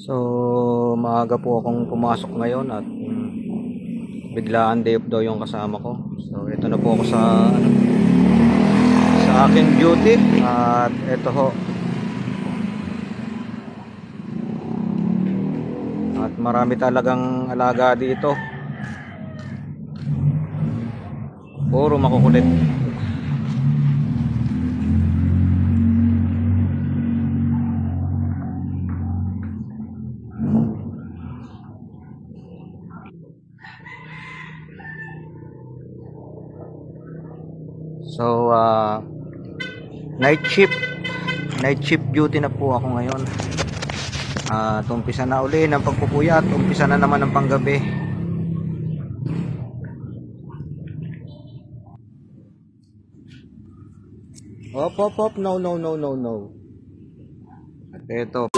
So, maaga po akong pumasok ngayon at biglaan day off daw yung kasama ko. So, ito na po ako sa aking duty at ito ho. At marami talagang alaga dito. Puro makukulit. So, night shift duty na po ako ngayon. At umpisa na uli ng pagpupuyat, umpisa na naman ng panggabi. Op, no. At ito.